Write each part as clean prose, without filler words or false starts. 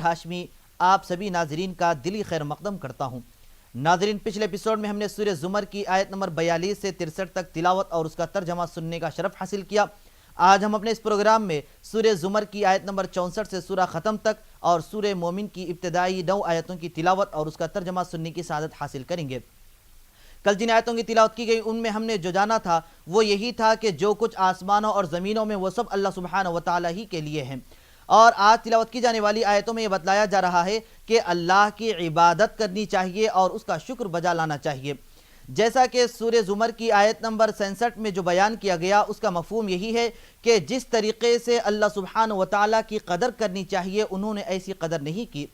हाशमी आप सभी नाजरीन का दिली खैर मकदम करता हूँ। नाजरीन, पिछले एपिसोड में हमने सूरह ज़ुमर की आयत नंबर 42 से 63 तक तिलावत और उसका तर्जमा सुनने का शरफ हासिल किया। आज हम अपने इस प्रोग्राम में सूरह ज़ुमर की आयत नंबर 64 से सूरह ख़त्म तक और सूरह मोमिन की इब्तदाई 9 आयतों की तिलावत और उसका तर्जमा सुनने की सआदत हासिल करेंगे। कल जिन आयतों की तिलावत की गई उनमें हमने जो जाना था वो यही था कि जो कुछ आसमानों और ज़मीनों में वो सब अल्लाह सुब्हानहू व तआला ही के लिए हैं। और आज तिलावत की जाने वाली आयतों में यह बतलाया जा रहा है कि अल्लाह की इबादत करनी चाहिए और उसका शुक्र बजा लाना चाहिए। जैसा कि सूरह ज़ुमर की आयत नंबर 67 में जो बयान किया गया उसका मफहूम यही है कि जिस तरीके से अल्लाह सुब्हानहू व तआला की कदर करनी चाहिए उन्होंने ऐसी कदर नहीं की।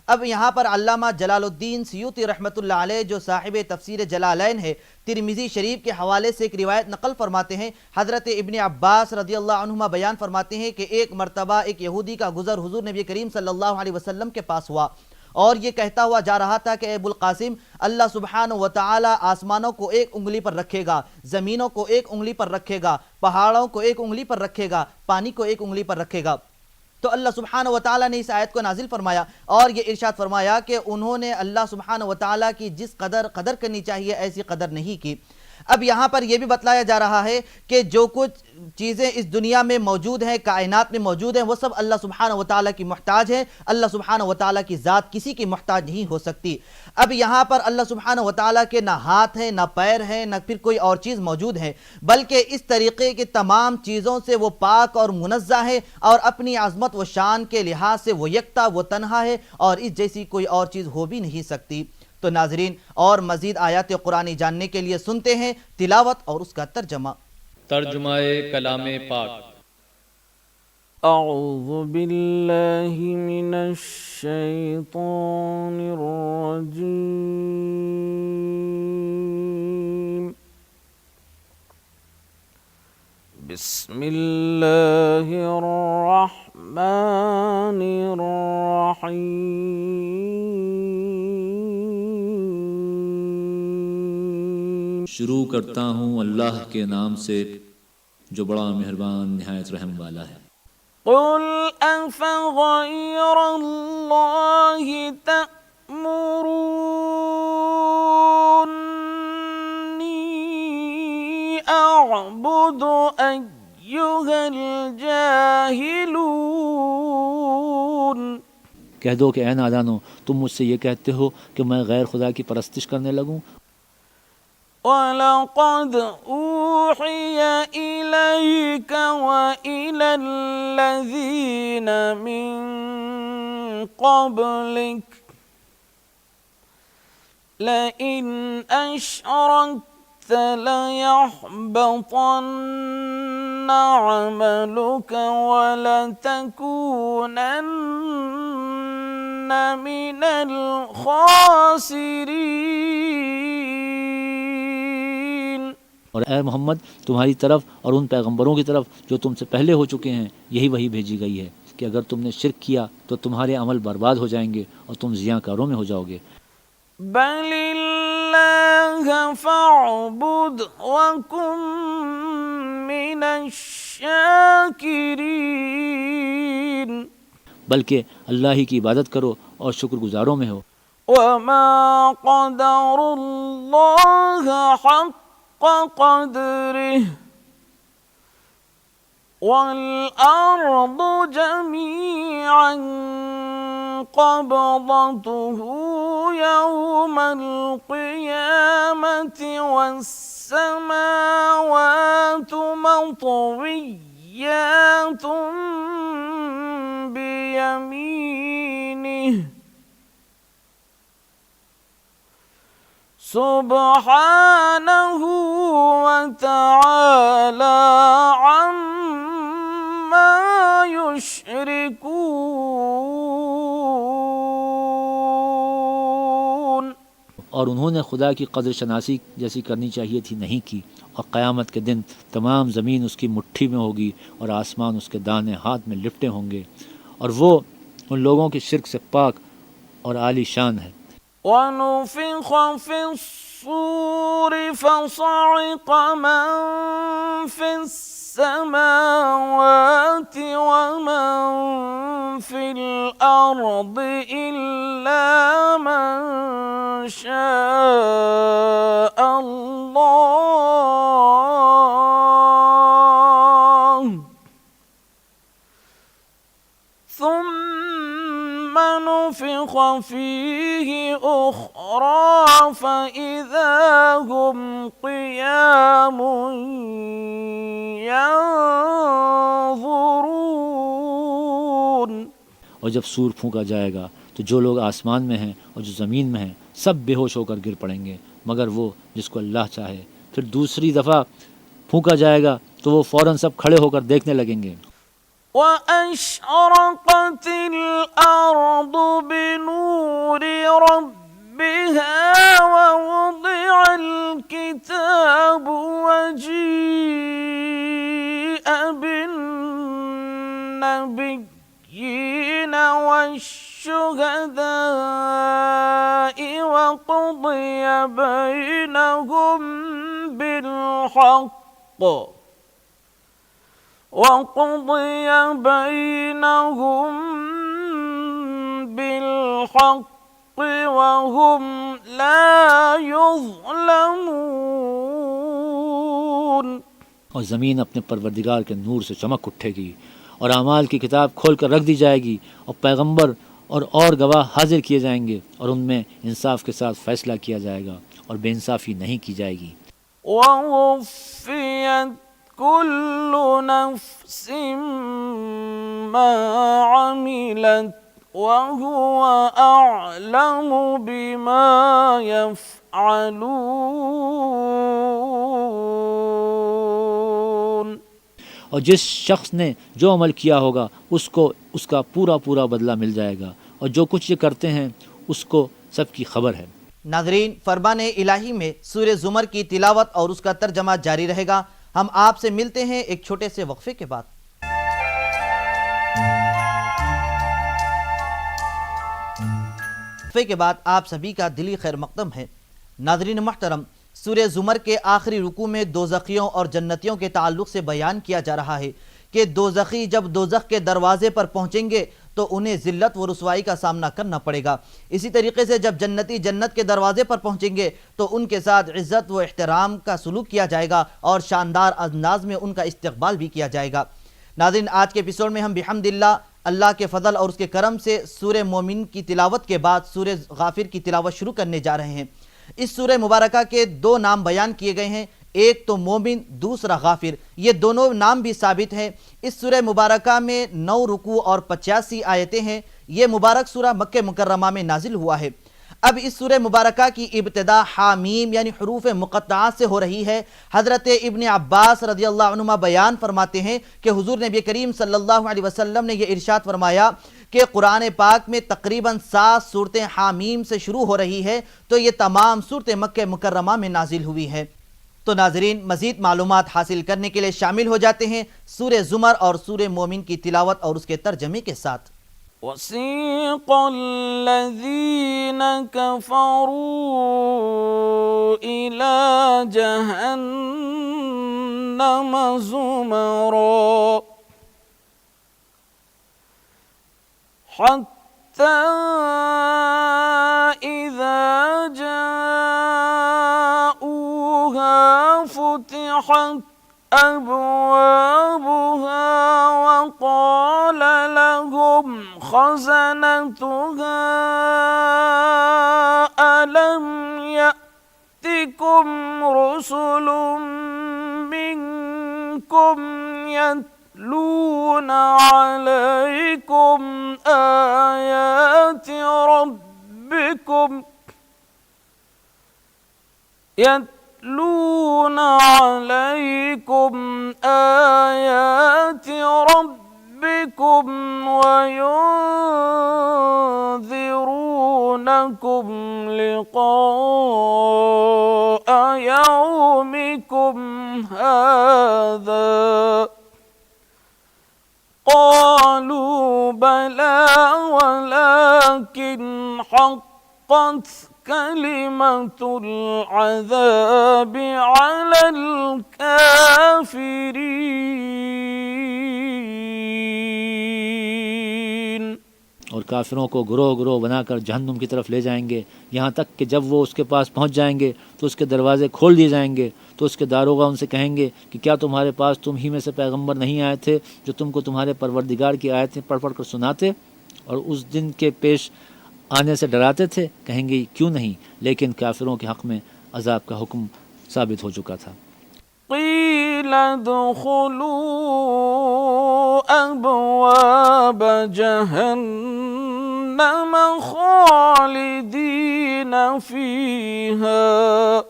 अब यहाँ पर अल्लामा जलालुद्दीन सयूती रहमतुल्लाह अलैह जो साहिब तफसीर जलालैन है, तिरमिज़ी शरीफ के हवाले से एक रिवायत नकल फरमाते हैं। हज़रत इब्न अब्बास रज़ियल्लाहु अन्हुमा बयान फरमाते हैं कि एक मरतबा एक यहूदी का गुज़र हुज़ूर नबी करीम सल्लल्लाहु अलैहि वसल्लम के पास हुआ और ये कहता हुआ जा रहा था कि अबुल कासिम, अल्लाह सुब्हानहू व तआला आसमानों को एक उंगली पर रखेगा, ज़मीनों को एक उंगली पर रखेगा, पहाड़ों को एक उंगली पर रखेगा, पानी को एक उंगली पर रखेगा। तो अल्लाह सुब्हानहू व तआला ने इस आयत को नाजिल फरमाया और ये इरशाद फरमाया कि उन्होंने अल्लाह सुब्हानहू व तआला की जिस कदर करनी चाहिए ऐसी कदर नहीं की। अब यहाँ पर यह भी बतलाया जा रहा है कि जो कुछ चीज़ें इस दुनिया में मौजूद हैं, कायनात में मौजूद हैं, वो सब अल्लाह सुब्हानहू व तआला की मोहताज है। अल्लाह सुब्हानहू व तआला की ज़ात किसी की मोहताज नहीं हो सकती। अब यहाँ पर अल्लाह सुब्हानहू व तआला के ना हाथ हैं, ना पैर हैं, ना फिर कोई और चीज़ मौजूद है, बल्कि इस तरीके की तमाम चीज़ों से वो पाक और मुनज़्ज़ा है और अपनी आज़मत व शान के लिहाज से वो यकता, वो तन्हा है और इस जैसी कोई और चीज़ हो भी नहीं सकती। तो नाजरीन, और मज़ीद आयात कुरानी जानने के लिए सुनते हैं तिलावत और उसका तर्जमा। तर्जुमाए कलामे पाक। अऊज़ु बिल्लाहि मिनश शैतानिर रजीम। बिस्मिल्लाहिर रहमानिर रहीम। शुरू करता हूँ अल्लाह के नाम से जो बड़ा मेहरबान निहायत रहम वाला है। क़ुल अफ़ग़ैरल्लाहि तअमुरूनी अअबुदु अय्युहल जाहिलून। कह दो कि ऐ नादानो, तुम मुझसे ये कहते हो कि मैं गैर खुदा की परस्तिश करने लगूं। वलक़द ऊहिय इलैक व इलल्लज़ीन मिन क़ब्लिक लइन अशरकत लयहबतन्न अमलुक वलतकूनन्न मिनल खासिरीन। और ए मोहम्मद, तुम्हारी तरफ और उन पैगंबरों की तरफ जो तुमसे पहले हो चुके हैं यही वही भेजी गई है कि अगर तुमने शिर्क किया तो तुम्हारे अमल बर्बाद हो जाएंगे और तुम ज़ियाकारों में हो जाओगे। बलिल्लाह फअबुद वकुम मिनश शाकिरीन। बल्कि अल्लाह ही की इबादत करो और शुक्रगुजारों में हो। वमा क़दरुल्लाह हक़्क़ क़द्रिह वल अर्दु जमीअन क़ब्दतुहु यौमल क़ियामति वस्समावातु मत्विय्यातुन बियमीनिह सुब्हानहु व तआला अम्मा युश्रिकून। और उन्होंने खुदा की कदर शनासी जैसी करनी चाहिए थी नहीं की, और क़यामत के दिन तमाम ज़मीन उसकी मुट्ठी में होगी और आसमान उसके दाने हाथ में लिपटे होंगे, और वो उन लोगों के शिर्क से पाक और आली शान है। ونفخ في الصور فصعق من في السماوات ومن في الأرض إلا من شاء الله ثم نفخ فيه أخرى فإذا هم قيام ينظرون। और जब सूर फूंका जाएगा तो जो लोग आसमान में हैं और जो ज़मीन में हैं सब बेहोश होकर गिर पड़ेंगे मगर वो जिसको अल्लाह चाहे। फिर दूसरी दफ़ा फूंका जाएगा तो वो फ़ौरन सब खड़े होकर देखने लगेंगे। وأشرقت الأرض بنور ربها ووضع الكتاب وجيء بالنبيين والشهداء وقضي بينهم بالحق وهم لا يظلمون। और ज़मीन अपने परवरदिगार के नूर से चमक उठेगी और आमाल की किताब खोल कर रख दी जाएगी और पैगंबर और गवाह हाजिर किए जाएंगे और उनमें इंसाफ के साथ फैसला किया जाएगा और बेइंसाफ़ी नहीं की जाएगी। ववफ़ियत कुल्लु नफ्स मा अमिलत वहुव अअलमु बिमा यफ़अलून। और जिस शख्स ने जो अमल किया होगा उसको उसका पूरा पूरा बदला मिल जाएगा और जो कुछ ये करते हैं उसको सबकी खबर है। नाज़रीन, फरमान इलाही में सूरह ज़ुमर की तिलावत और उसका तर्जमा जारी रहेगा। हम आपसे मिलते हैं एक छोटे से वक्फे के बाद। वक्फे के बाद आप सभी का दिली खैर मकदम है। नाज़रीन मोहतरम, सूरह ज़ुमर के आखिरी रुकू में दोज़खियों और जन्नतियों के ताल्लुक़ से बयान किया जा रहा है कि दोज़खी जब दोज़ख के दरवाजे पर पहुँचेंगे तो उन्हें ज़िल्लत व रुसवाई का सामना करना पड़ेगा। इसी तरीके से जब जन्नती जन्नत के दरवाजे पर पहुँचेंगे तो उनके साथ इज़्ज़त व एहतराम का सलूक किया जाएगा और शानदार अंदाज में उनका इस्तकबाल भी किया जाएगा। नाज़रीन, आज के एपिसोड में हम बिहम्दिल्लाह अल्लाह के फ़ज़ल और उसके करम से सूरह मोमिन की तिलावत के बाद सूरह गाफिर की तिलावत शुरू करने जा रहे हैं। इस सूरह मुबारका के दो नाम बयान किए गए हैं, एक तो मोमिन, दूसरा गाफिर। ये दोनों नाम भी साबित हैं। इस सूरह मुबारका में 9 रुकू और 85 आयतें हैं। ये मुबारक सूरह मक्के मुकर्रमा में नाजिल हुआ है। अब इस सूरह मुबारका की इब्तिदा हामीम यानी हुरूफ मुक़त्तआत से हो रही है। हज़रत इब्न अब्बास रज़ियल्लाहु अन्हुमा बयान फरमाते हैं कि हुज़ूर नबी करीम सल्लल्लाहु अलैहि वसल्लम ने यह इरशाद फरमाया कि कुरान पाक में तकरीबन 7 सूरतें हामीम से शुरू हो रही है, तो ये तमाम सूरतें मक्के मुकर्रमा में नाजिल हुई है। तो नाज़रीन, मज़ीद मालूमात हासिल करने के लिए शामिल हो जाते हैं सूरह ज़ुमर और सूरह मोमिन की तिलावत और उसके तर्जमे के साथ। वसीक़ अल्लज़ीन कफ़रू इला जहन्नम ज़ुमरा हत्ता इज़ा जाऊहा फुतिहत अब्वाबुहा वक़ाल लहुम खज़नतुहा अलम यअतिकुम रुसुलुम मिनकुम यत्लून अलैकुम आयाति रब्बिकुम يتلون عليكم آيات ربكم وينذرونكم لقاء يومكم هذا قالوا بلى ولكن حقت كلمة العذاب على الكافرين. और काफिरों को ग्रोह ग्रोह बनाकर जहन्नुम की तरफ ले जाएंगे, यहाँ तक कि जब वो उसके पास पहुँच जाएंगे तो उसके दरवाज़े खोल दिए जाएंगे। तो उसके दारोगा उनसे कहेंगे कि क्या तुम्हारे पास तुम ही में से पैगंबर नहीं आए थे जो तुमको तुम्हारे परवरदिगार की आयतें पढ़ पढ़ कर सुनाते और उस दिन के पेश आने से डराते थे? कहेंगे क्यों नहीं, लेकिन काफिरों के हक़ में अजाब का हुक्म साबित हो चुका था। قيل ادخلوا أبواب جهنم خالدين فيها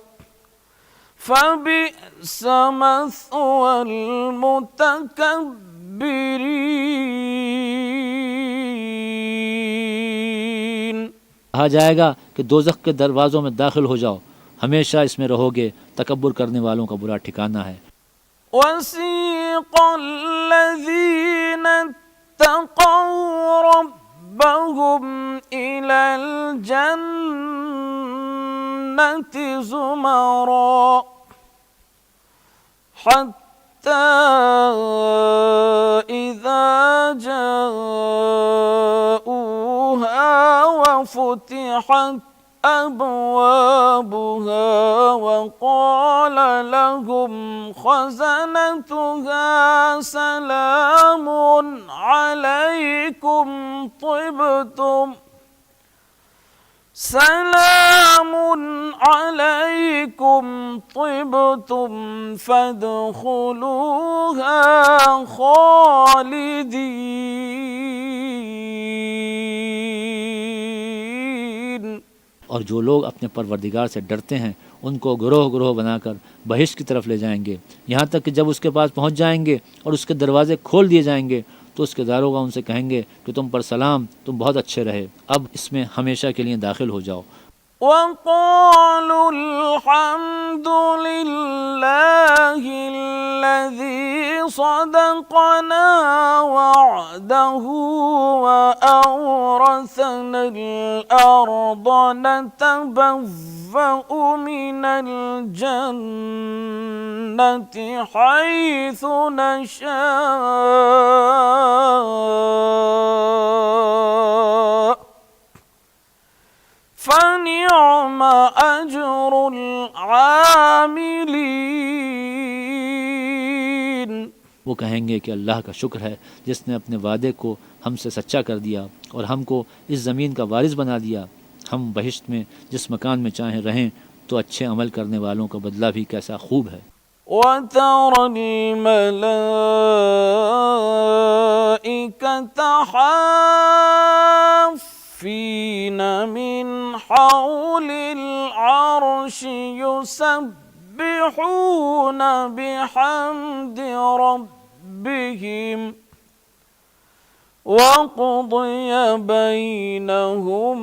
فبئس مثوى المتكبرين. कहा जाएगा कि दोज़ख के दरवाज़ों में दाखिल हो जाओ, हमेशा इसमें रहोगे, तकब्बुर करने वालों का बुरा ठिकाना है। وسيق الذين اتقوا ربهم إلى الجنة زمرا حتى إذا جاءوها وفتحت أبوابها وقال لهم خزنتها سلام عليكم طبتم فادخلوها خالدين. और जो लोग अपने परवरदिगार से डरते हैं उनको ग्रोह ग्रोह बनाकर बहिश्त की तरफ ले जाएंगे, यहाँ तक कि जब उसके पास पहुँच जाएंगे और उसके दरवाजे खोल दिए जाएंगे तो उसके दारोगा उनसे कहेंगे कि तुम पर सलाम, तुम बहुत अच्छे रहे, अब इसमें हमेशा के लिए दाखिल हो जाओ। وقالوا الحمد لله الذي صدقنا وعده وأورثنا الأرض نتبوأ من الجنة حيث نشاء فنعم أجر العاملين. वो कहेंगे कि अल्लाह का शुक्र है जिसने अपने वादे को हमसे सच्चा कर दिया और हमको इस ज़मीन का वारिस बना दिया। हम बहिश्त में जिस मकान में चाहें रहें, तो अच्छे अमल करने वालों का बदला भी कैसा खूब है। وترى الملائكة حافين من حول العرش يسبحون بحمد ربهم وقضي بينهم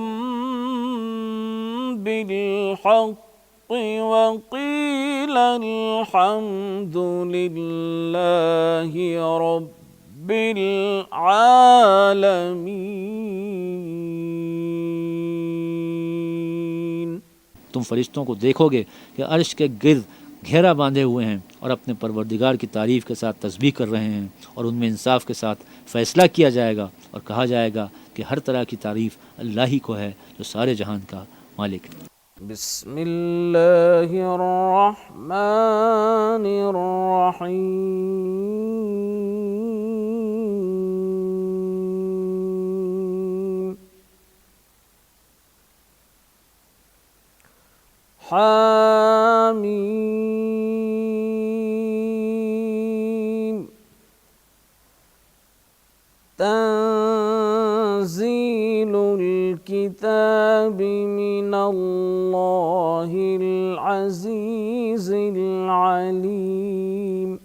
بالحق وقيل الحمد لله رب العالمين. तुम फरिश्तों को देखोगे कि अर्श के गिर्द घेरा बांधे हुए हैं और अपने परवरदिगार की तारीफ़ के साथ तस्बीह कर रहे हैं, और उनमें इंसाफ के साथ फ़ैसला किया जाएगा और कहा जाएगा कि हर तरह की तारीफ़ अल्लाह ही को है जो सारे जहान का मालिक है। बिस्मिल्लाहिर्रहमानिर्रहीम. حاميم تنزيل الكتاب من الله العزيز العليم.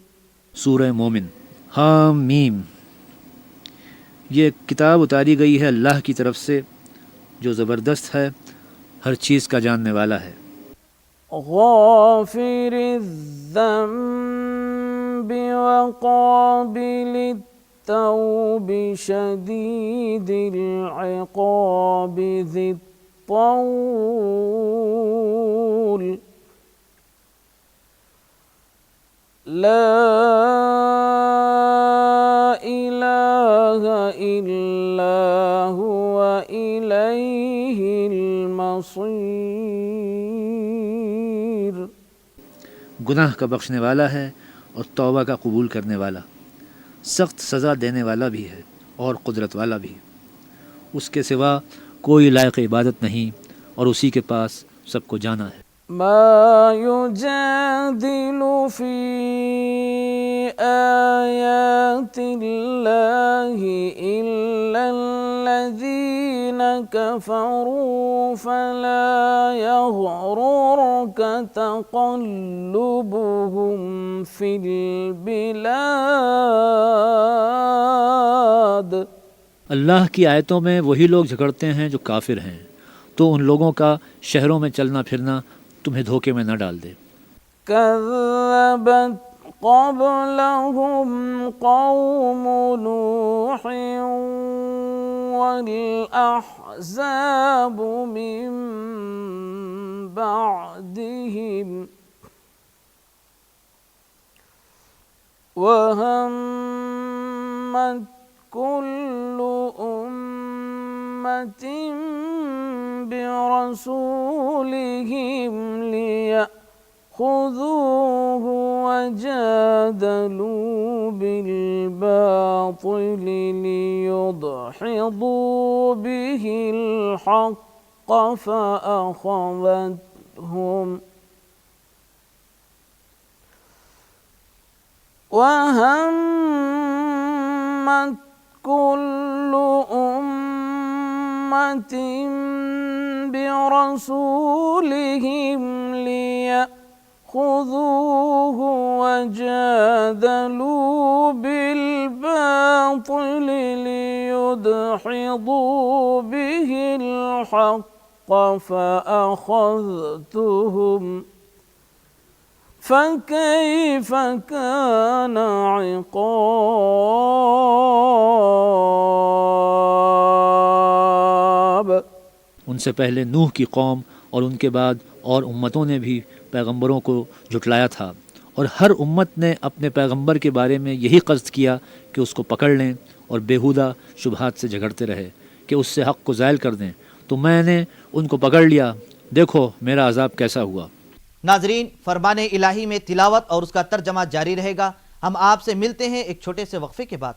सूरह मोमिन। हामीम, ये किताब उतारी गई है अल्लाह की तरफ से जो ज़बरदस्त है, हर चीज़ का जानने वाला है। غافر الذنب وقابل التوب شديد العقاب ذي الطول لا إله إلا هو إليه المصير। गुनाह का बख्शने वाला है और तौबा का कबूल करने वाला, सख्त सज़ा देने वाला भी है और कुदरत वाला भी। उसके सिवा कोई लायक इबादत नहीं और उसी के पास सबको जाना है। ما يجادل في آيات الله إلا الذين كفروا فلا يغررك تقلبهم في البلاد। अल्लाह की आयतों में वही लोग झगड़ते हैं जो काफिर हैं, तो उन लोगों का शहरों में चलना फिरना तुम्हें धोखे में न डाल दे। كذبت قبلهم قوم نوح والأحزاب من بعدهم وهمت كل أمة برسولهم ليأخذوه وجادلوا بالباطل ليدحضوا به الحق وهمت كل أمة برسولهم ليأخذوه وجادلوا بالباطل ليدحضوا به الحق فأخذتهم فكيف كان عقاب। उनसे पहले नूह की कौम और उनके बाद और उम्मतों ने भी पैगंबरों को झुटलाया था, और हर उम्मत ने अपने पैगंबर के बारे में यही कस्द किया कि उसको पकड़ लें और बेहुदा शुबहात से झगड़ते रहे कि उससे हक़ को ज़ायल कर दें। तो मैंने उनको पकड़ लिया, देखो मेरा अज़ाब कैसा हुआ। नाजरीन, फरमाने इलाही में तिलावत और उसका तर्जमा जारी रहेगा। हम आपसे मिलते हैं एक छोटे से वक्फे के बाद।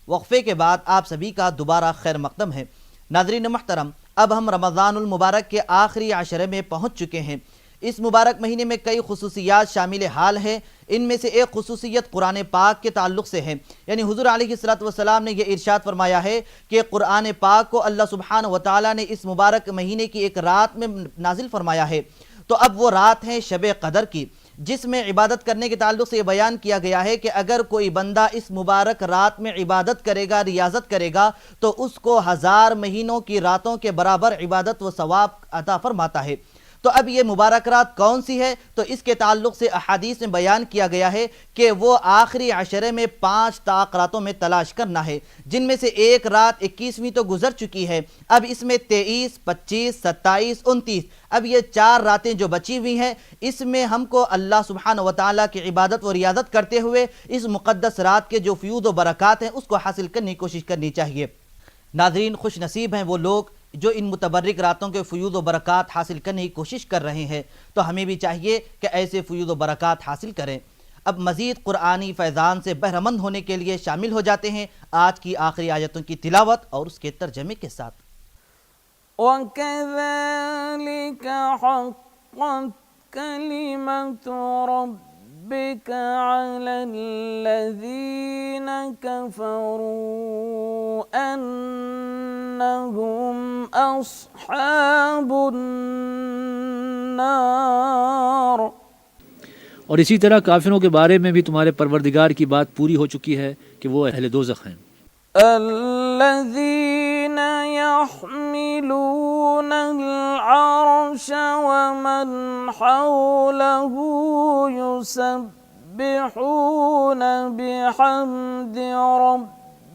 वक्फे के बाद आप सभी का दोबारा खैर मकदम है। नाजरीन मुहतरम, अब हम रमज़ानुल मुबारक के आखिरी आशरे में पहुंच चुके हैं। इस मुबारक महीने में कई खुसूसियात शामिल हाल हैं। इनमें से एक खुसूसियत कुरान पाक के ताल्लुक़ से है, यानी हुज़ूर अलैहिस्सलातु वस्सलाम ने यह इरशाद फरमाया है कि कुरान पाक को अल्लाह सुब्हानहु व तआला ने इस मुबारक महीने की एक रात में नाजिल फरमाया है। तो अब वो रात है शब क़दर की, जिसमें इबादत करने के ताल्लुक़ से ये बयान किया गया है कि अगर कोई बंदा इस मुबारक रात में इबादत करेगा, रियाजत करेगा, तो उसको 1000 महीनों की रातों के बराबर इबादत व सवाब अता फरमाता है। तो अब ये मुबारक रात कौन सी है? तो इसके ताल्लुक़ से अहादीस में बयान किया गया है कि वो आखिरी अशरे में 5 ताक रातों में तलाश करना है, जिनमें से एक रात 21वीं तो गुजर चुकी है। अब इसमें 23, 25, 27, 29, अब ये 4 रातें जो बची हुई हैं, इसमें हमको अल्लाह सुब्हानहु व तआला की इबादत व रियाजत करते हुए इस मुक़द्दस रात के जो फ़यूज़ व बरक़ात हैं उसको हासिल करने की कोशिश करनी चाहिए। नाज़रीन, खुश नसीब हैं वो लोग जो इन मुतबर्रिक रातों के फ़यूज़ व बरक़ात हासिल करने की कोशिश कर रहे हैं। तो हमें भी चाहिए कि ऐसे फ़यूज़ व बरक़ात हासिल करें। अब मज़ीद क़ुरआनी फ़ैज़ान से बहरमंद होने के लिए शामिल हो जाते हैं आज की आखिरी आयतों की तिलावत और उसके तर्जमे के साथ। वकज़ालिक हक़्क़त कलिमतु रब्बिक अलल्लज़ीन कफ़रू अन्नहुम अस्हाबुन नार। और इसी तरह काफिरों के बारे में भी तुम्हारे परवरदिगार की बात पूरी हो चुकी है कि वो अहले दोज़ख हैं। الذين يحملون العرش ومن حوله يسبحون بحمد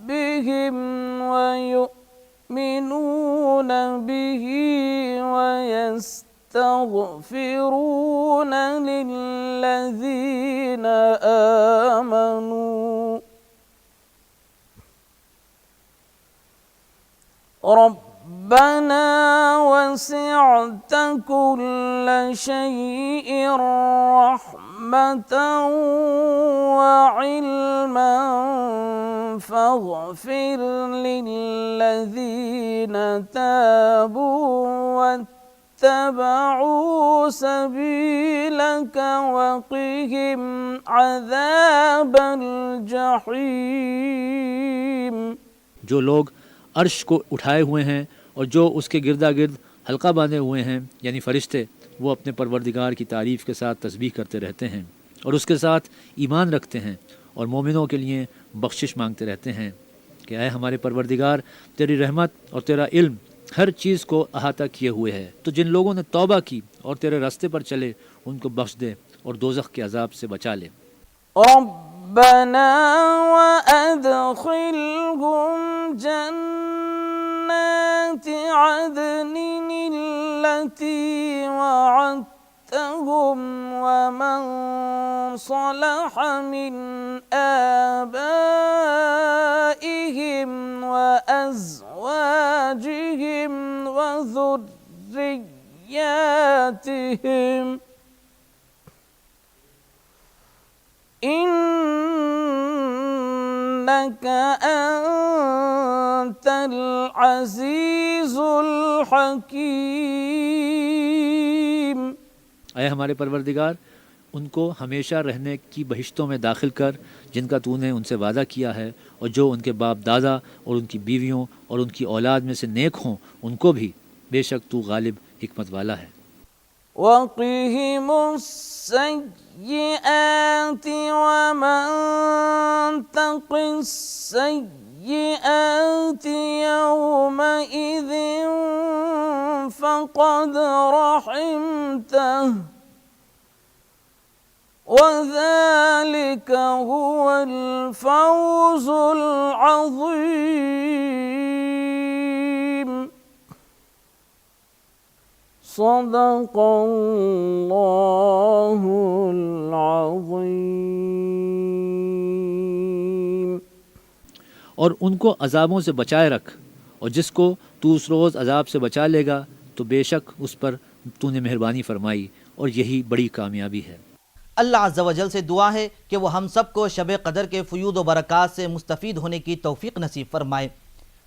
ربهم ويؤمنون به ويستغفرون للذين آمنوا ربنا وسعت كل شيء رحمة وعلما فاغفر للذين تابوا واتبعوا سبيلك وقهم عذاب الجحيم। जो लोग अर्श को उठाए हुए हैं और जो उसके गिरदा गिर्द हल्का बांधे हुए हैं यानी फ़रिश्ते, वो अपने परवरदिगार की तारीफ़ के साथ तस्बीह करते रहते हैं और उसके साथ ईमान रखते हैं और मोमिनों के लिए बख्शिश मांगते रहते हैं कि ऐ हमारे परवरदिगार, तेरी रहमत और तेरा इल्म हर चीज़ को अहाता किए हुए है, तो जिन लोगों ने तौबा की और तेरे रास्ते पर चले उनको बख्श दे और दोज़ख के अजाब से बचा ले। रब्बना वअदखिलहुम जन्नाति अदनिन अल्लती वअदतहुम वमन सलह मिन आबाइहिम वअज़वाजिहिम वज़ुर्रिय्यातिहिम इन्नका अंतल अज़ीज़ुल हकीम। ऐ हमारे परवरदिगार, उनको हमेशा रहने की बहिश्तों में दाखिल कर जिनका तूने उनसे वादा किया है, और जो उनके बाप दादा और उनकी बीवियों और उनकी औलाद में से नेक हों उनको भी, बेशक तू गालिब हिकमत वाला है। वक़िहिमुस्सय्यिआति वमन तक़िस्सय्यिआति यौमइज़िन फ़क़द रहिमतहु वज़ालिक हुवल फ़ौज़ुल अज़ीम। सदक़ल्लाहुल अज़ीम। और उनको अजाबों से बचाए रख, और जिसको तू उस रोज़ अजाब से बचा लेगा तो बेशक उस पर तूने मेहरबानी फरमाई, और यही बड़ी कामयाबी है। अल्लाह अज़्ज़ा वजल से दुआ है कि वो हम सब को शब क़दर के फ़यूद व बरक़ात से मुस्तफ़ीद होने की तौफ़ीक़ नसीब फ़रमाए।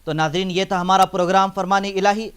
तो नाज़रीन, ये था हमारा प्रोग्राम फ़रमान इलाही।